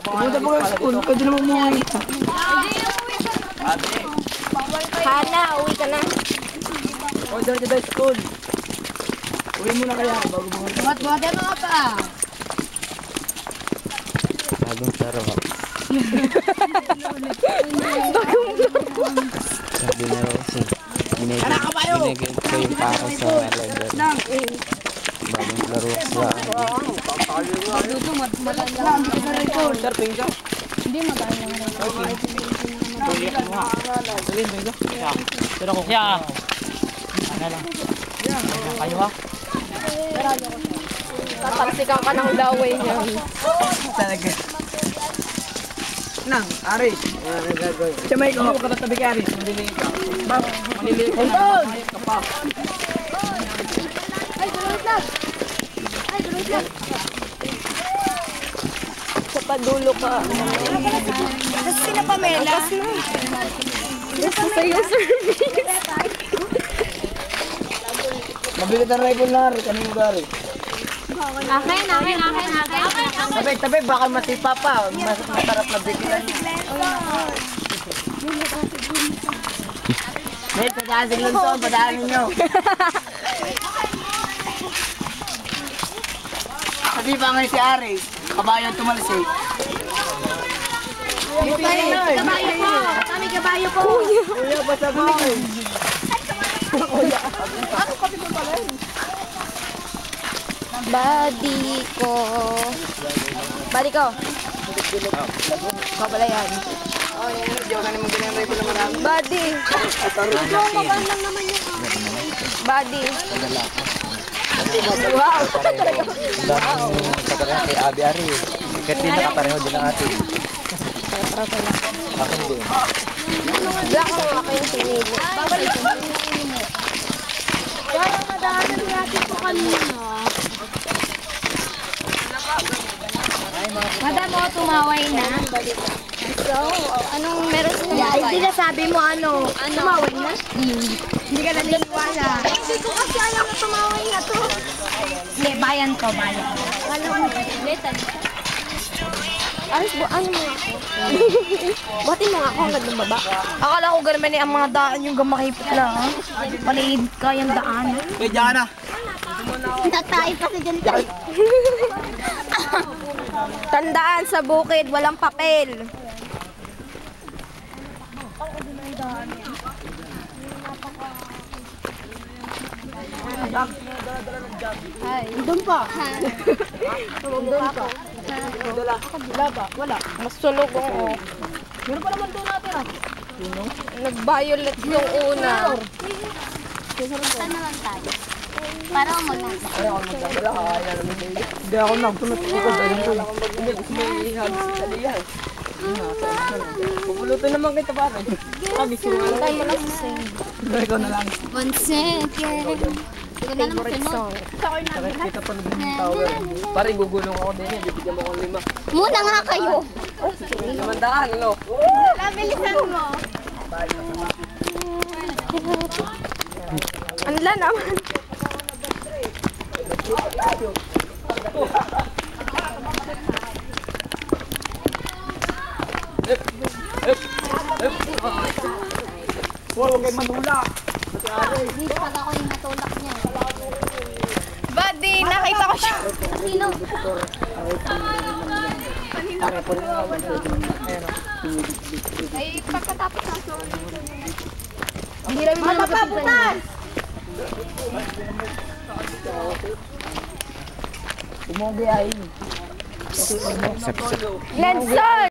Pumunta po kayo sa school, pwede naman umuwi. Hana, uwi ka na. O, dito tayo sa school. Uwi muna kaya bago bumunta. Buhat-buhatin mga pa. Bagong laro ha. Sabi na Rosie, binigyan ko yung para sa level. Bagong laro sa Hindi madali lang. Pero ako kaya. Ano lang. Kayo ha? Tatalsikan ka ng laway niya. Talaga. Nang, Ari. Siya may ikaw ka na tabi kay Ari. Maliliit ka. Maliliit ka na. Maliliit ka pa. Ay, gulawit lang. Ay, gulawit lang. Sa padulo ka. Kasi sila Pamela. Gusto sa'yo service. Mabigat ang rifle na Ari. Kanino ba Ari? Akin. Tabi, baka masipa pa. Masarap na bigilan. May pagkasing lang to, padaanin nyo. Sabi pa ngayon si Ari, kabayan tumalsik. Kabayo po. Kami kabayo po. Kuya, basta ba kayo? Buddy ko. Babalayan. Oh, yan. Diyo ka naman ganyan rifle na marami. Buddy. Lang naman yung Buddy. Wow. daming katagal kay Abi Ari. Kahit di nakapareho din ang atin. Akin din. Black ang aking sinili. babalik ko. Parang nadaanan natin po kanina. Madam, mo tumaway na. So, anong meron sa Hindi na sabi mo tumaway na? Hindi ka naniniwala. Hindi ko kasi alam na tumaway na to. Hindi, bayan to, bayan. Alam mo, letan. Alis mo, ano mo ako? Batin mo nga ako hanggang lumaba. Akala ko ganun ang mga daan yung gamakipit lang. Paliid kayang daan. Kaya dyan na. Tatay pa si dyan tayo. Tandaan, sa bukid, walang papel. Doon pa. Mas sunog ako. Meron pa naman doon natin Nag-violet yung una. Saan na lang tayo? Para umunod. Hindi ako nagtunod ko dahil ko. Hindi, gusto mo ihag sa taliyan. Pupulutin naman kita ba? Kami sinungalan. Tayo lang sa same. Ikaw na lang. 1 second. Favorite song. Kita pa naman yung tower. Pare, gugulong ako din. Bibigyan mo akong 5. Muna nga kayo. 500, ano? Bilisan mo. Anla naman. Huwag kayo manula. Dito pag ako yung natulak niya. Buddy, nakita ko siya. Sino? Ay, pagkatapos ng song. Hindi namin matapabutan. Umugi ay. Lenson!